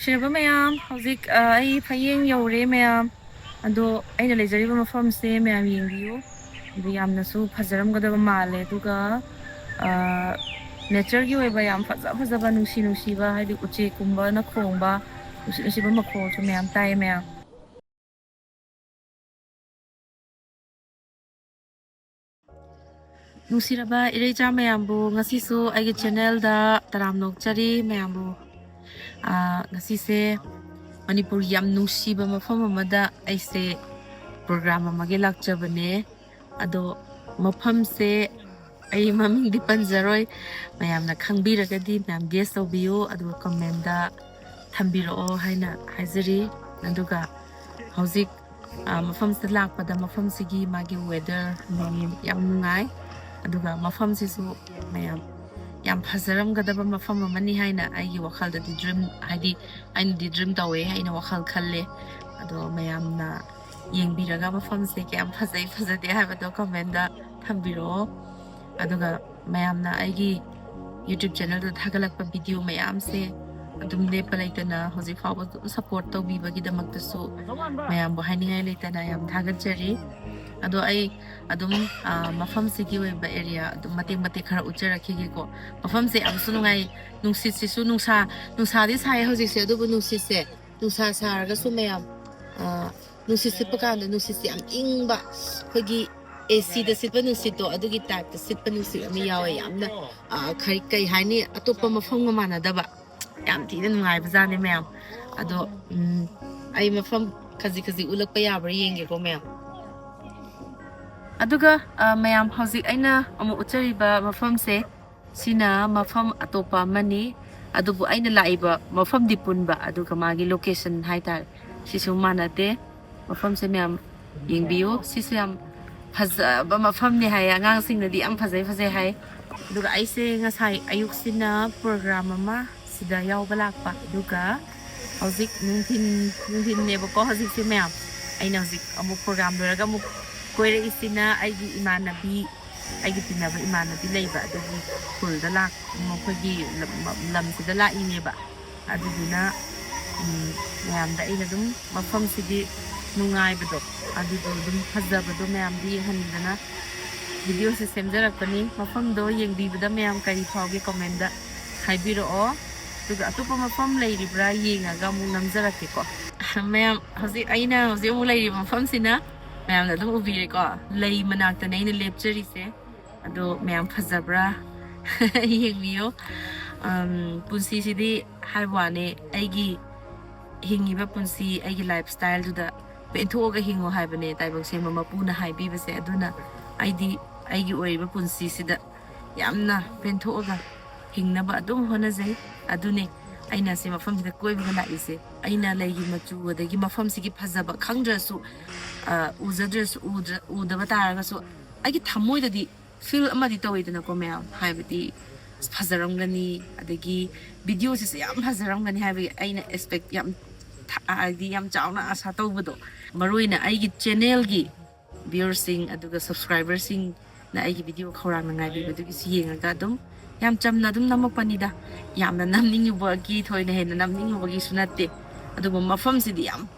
Shiraba mayam, hauzik ai phayeng yaure mayam. Ado aina lejariba mafamse mayam yengbiyu. Ado yamnasu phajaramgadaba male aduga nature gi oiba yam phajaba nusiba haidi uche kumba na khongba nusiba makhol chu mayam tai mayam. Nusiraba ireja mayambu ngasisu aigi channel da taramnok chari mayambu. Ngasi Manipur yam nusiba mafam amada aise program amage lakchabane ado mafam se ai maming di panjaroi mayamna khangbiragadi mayam guess tawbiyo ado comment da thambiro haina haizari aduga hauzik mafam se lakpada mafam sigi magi weather yam nungai aduga mafam sisu mayam yam phajaramgadaba mafam amani haina aigi wakhalda di dream haidi aina di dream tawe haina wakhal khalle ado mayamna yengbiraga mafam se kyam phajade haibado comment da thambiro aduga mayamna aigi YouTube channel da thagalakpa video mayam se adum lepa laitana hoji fawa support tawbibagi damaktasu mayam bo haini laitana yam thagajari ado ai adum mafam sigi oiba area adum mate khara ucharakhi ko mafam se am sunungai nungsit sisu nungsa di sai hoji se adu nungsit se nungsa saraga su mayam nungsit se pakanda nungsit se am ingba hogi AC da sitpa nungsit to adugi type da sitpa nungsit ami yawe yamna kai haini atopa mafam ngamana daba yam thina nungai bazane mayam ado ai mafam kazi ulakpa yabra yenge ko mayam aduga mayam hauzik aina amu uchariba mafam se sina mafam atopa mani adubu aina laiba mafam dipunba aduga magi location haitar sisu manate mafam se mayam yengbiyu sisu yam phajaba mafam ni hai angang singna di am phajai hai aduga aise ngasai ayuk sina program ama sida yawba lakpa aduga hauzik nungthin nebo ko hauzik se mayam aina hauzik amu program loraga amu koire isina aigi imanabi aigi tinaba imanabi leiba adugi khulda lak mokhigi lam sida la ineba aduduna mayamda aina dum mafam sidi nungai bado adudu dum phajabado mayamdi hanidana video se semjarakpani mafam do yengbibada mayam kari phawge comment da haibiro duga atupa mafam leiribra yengaga mu namjarake ko mayam hoji aina hoji mu leiri mafam sina mayam da dum ubire ko lei manakta naina lepchari se ado mayam phajabra yengbiyo punsi sidi haibwane aigi hingiba punsi aigi lifestyle duda penthoga hingo haibane taibak se mama puna haibi base aduna aigi oiba punsi sida yamna penthoga hingnaba adum honajai adune aina se mafam sida koiba laise aina leigi machu adagi mafam sigi phajaba khangdrasu uzadrasu udaba taragasu aigi thamoidadi feel amadi tawidana ko mayam haibati phajaramgani adagi video se yam phajaramgani haibi aina expect yam adi yam chauna asa tawbado maruina aigi channel gi viewers sing aduga subscribers sing na aigi video khawrang ngai bi badugi yengaga dum yam chamna dum namakpanida yamna namninguba gi thoina hena namninguba gi sunate adugo mafam sidi yam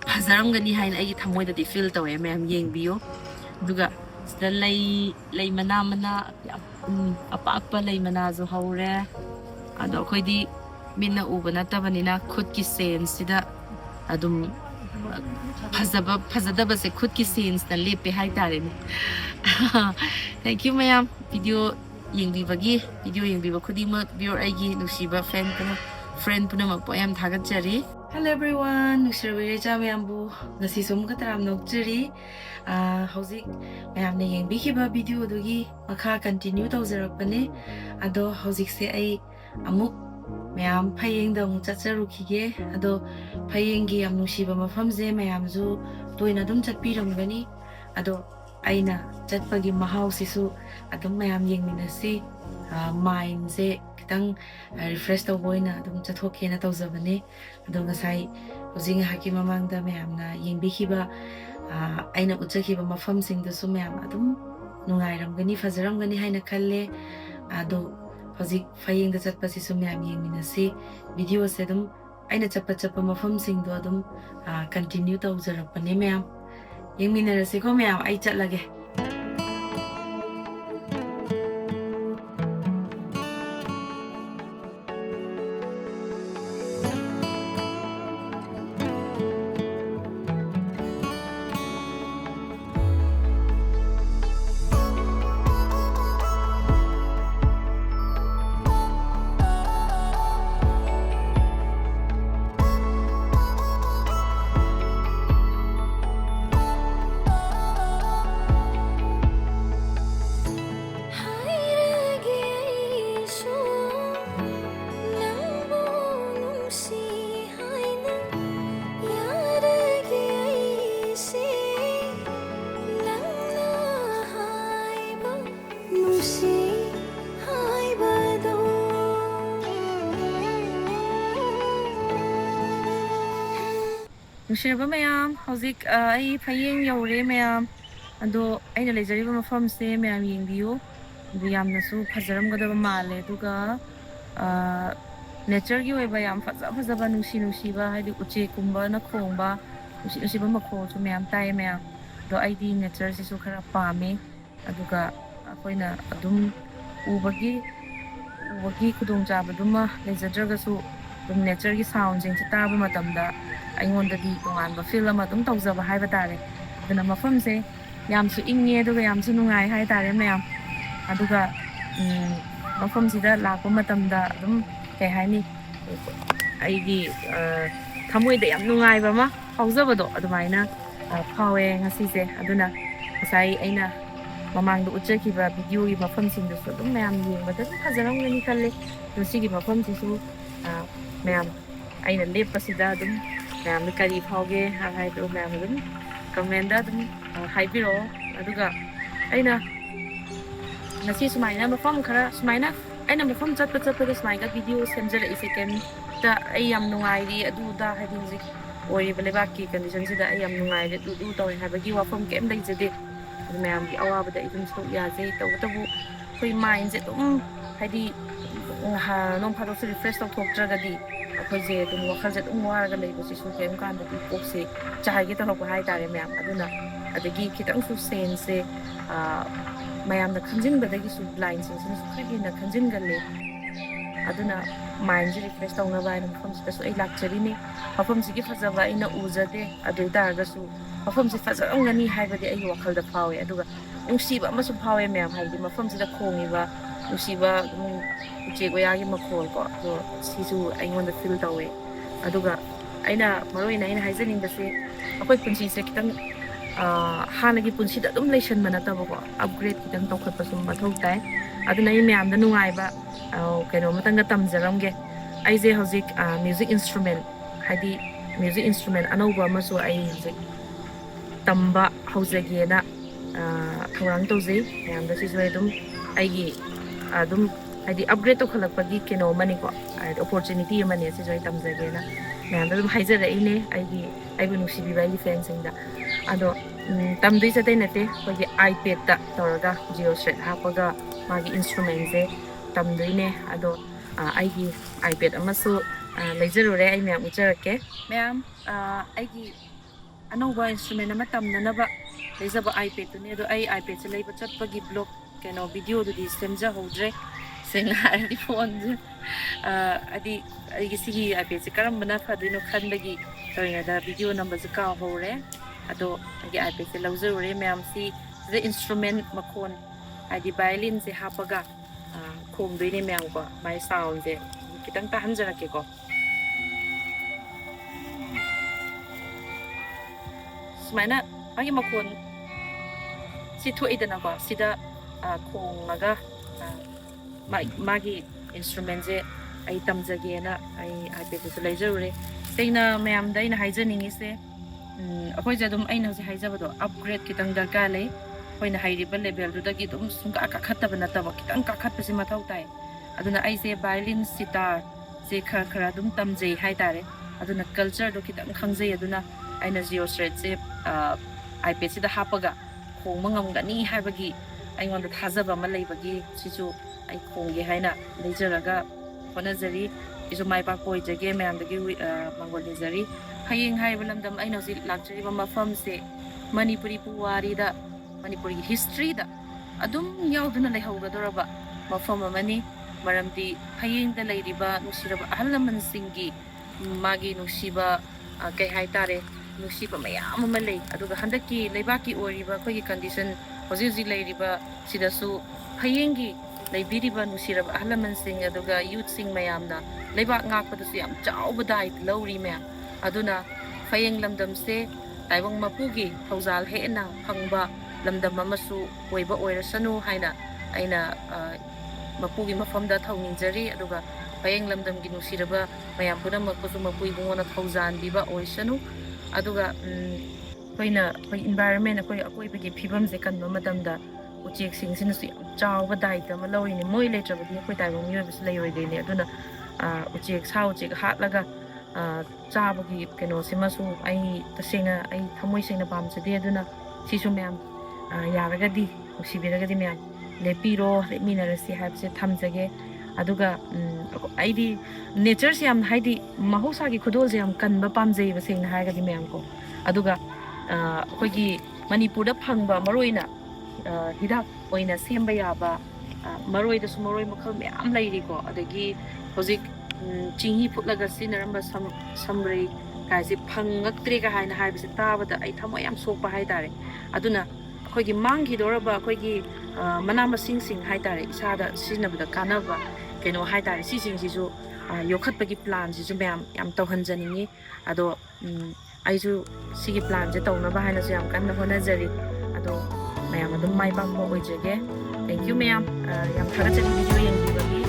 phajaramgani haina aigi thamoidadi feel tawe mayam yengbiyo aduga sida lei mana apa lei mana zo haure ado khoidi minna uba natabanina khud ki sense sida adum phajadaba se khud ki sense na lepe hai tare ni thank you mayam video yengbiba khudima viewer aigi nusiba friend puna makpo yam thagat jari. Hello everyone, nusirwere ja mayambu ngasi som kataram nokjari hauzik mayamne yengbikiba video dugi makha continue tawjarakpane ado hauzik se ai amuk mayam phayeng da mu chacharukhige ado phayenggi yam nusiba mafamje mayamju toina dum chatpiramgani ado aina chatpagi mahau sisu adum mayam yengminasi mind je kitang refresh tawbo ina adum chathokhe na tawjabane ado ngasai hojing haki mamangda mayamna yengbikiba aina utjakhiba mafam singdasu mayam adum nungairamgani fajaramgani haina khalle ado hojik fayengda chatpasi su mayam yengminasi video se adum aina chapa mafam singdo adum continue tawjarapane mayam yengminarase ko mayam ai chatlage Nushiraba mayam, hojik ai phayeng yaure mayam ado aina lejariba mafam se mayam yengbiyu adu yamnasu phajaramgadaba male aduga nature gi oiba yam phajaba nusiba haidi uche kumba na khongba nusiba makho chu mayam tai mayam do aidi nature sisu khara pame aduga akoina adum ubagi khudong jabaduma lejadragasu dum nature gi sound jing taba matamda aingondadi tonganba feel ama dum tawjaba haiba tare aduna mafam se yamsu inge aduga yamsu nungai hai tare mayam aduga mafam sida lakpa matamda dum kai haini aigi thamoida yam nungai ba ma tawjabado adumaina phawe ngasi se aduna sai aina mamangda utjakhiba video gi mafam singdasu dum mayam yengbada phajaramgani khalle dosigi mafam sisu mayam aina lepasida dum mayam kari phauge hai do mayam dum comment da dum haibiro aduga aina ngasi sumaina mafam khara sumaina aina mafam chatpa sumaina video semjara second da ai yam nungai ri adu da hadi hujik oi belebaki condition sida ai yam nungai ri du tawi habagi wafam kem dai jade mayam gi awaba da idum so ya je tawu koi mind je dum hadi non phado se refresh taw thoktragadi akhoi je dum wakhalse dum waraga leibo sisu kem kan da kokse chai ge taw hai tare mayam aduna adagi kitang su sense mayam da khanjin badagi su blind sin su khagi na khanjin galle aduna mind je refresh taw na bai phom se su ai lakchari ni phom se gi phajaba ina ujade adu da su phom se phajangani haibadi ai wakhalda phawe aduga ungsiba amasu phawe mayam haidi mafam sida khongiba ungsiba uche goyagi makhol ko so sisu aingonda feel tawe aduga aina maroina aina haizening da se akoi punchi se kitang hanagi punchi da dum lesson manata ko upgrade kitang tawkhatpa sum mathau tai aduna I mayam da nungai ba keno matanga tamjaramge aije hojik music instrument haidi music instrument anauba amasu ai hojik tamba haujagena thorang tawje mayam da sisu dum aigi adum haidi upgrade to khalakpagi keno mani ko opportunity mani se joi tamjagena mayam dum haijara ine aibu nusibi bai fans inda ado tamdui sa nate kogi ipad ta toraga geo set hapaga magi instrument je tamdui ne ado aigi ipad amasu lejarure ai mayam ujarake mayam aigi anauba instrument ama tamnanaba lejaba ipad tu ne do ai ipad se leiba chatpagi blog keno video du di semja hodre sengar di phone adi sigi ipad se karam bana phadino khanbagi toina da video number se ka hore ado agi ipad se lauzure mayam si the instrument makon adi violin se hapaga khom doine mayam ko my sound je kitang ta hanjarake ko sumaina agi makon si thuidana ko sida khongaga magi instrument je ai tamjage na ai ipad se lejarure seina mayam da ina haijaningi se akoi jadum aina se haijabado upgrade kitang darka le hoina hairiba level du dagi dum sungka ka khatta bana ta kitang ka khat pasi mathau tai aduna aise violin sitar se khara dum tamjei hai tare aduna culture do kitang khangjei aduna aina geo thread se ipad sida hapaga khongma ngamgani haibagi aingonda thajaba ma leibagi sisu ai khongge haina leijaraga honajari isu mai pa koi jage mayamdagi mangol nizari hayeng haiba lamdam aina si lakjariba mafam se manipuri puwari da manipuri history da adum yauduna leihaugadoraba mafam amani maramdi hayeng da leiriba nusiraba ahalaman singi magi nusiba kai hai tare nusiba mayam ama lei aduga handaki leibaki oriba khoi condition hoji leiriba sidasu hayengi leibiriba nusiraba ahalaman sing aduga youth sing mayamna leibak ngakpadasu yam chauba dai lori mayam aduna hayeng lamdam se taibang mapugi thawjal hena phangba lamdam amasu oiba oirasanu haina aina mapugi mafamda thawningjari aduga hayeng lamdam gi nusiraba mayam puna makusu mapui bungona thawjan biba oisanu aduga koina koi environment koi akoi bigi phibam je kanba matamda uchek sing sinasu yam chawba daita ma lawini moi letrabadi koi taibang miyobis leyoideni aduna uchek sa uchek hatlaga चाबगी कनो सिमसु आई तसेंगा आई थमोई सेंगना पामजदे अदुना Sissu ma'am यारगदी उसिबिरगदी ma'am लेपिरो लेमिनरसी हाबसे थमजगे अदुगा आईदी nature से हम हाइदी महोसागी खुदोल से हम कनबा पामजै बसेंगना हागदी ma'am को अदुगा अखोगी मणिपुरदा फंगबा मरोइना हिदाक ओइना सेंबा याबा मरोइदसु मरोइ मखल ma'am लैरिको अदगी होजिक चिंही फुटलगा सिनरंबा समरे काइसे फंगक्त्रे का हाइना हाइबसे ताबदा आई थमो याम सोकबा हाइतारे अदुना अखोइगी मांगी दोरबा अखोइगी मना मसिंग सिंग हाइतारे इसादा सिनबदा कानबा केनो हाइतारे सिसिंगसिसु योखतपगी प्लान सिसु मैम याम तौहनजनिंगी अदो आइसु सिगी प्लान जे तौनबा हाइनासु याम कन्ना होनाजरी अदो मैम अदुम माइपाकबा ओइजगे थैंक यू मैम याम थागतजरी वीडियो यंगिबगी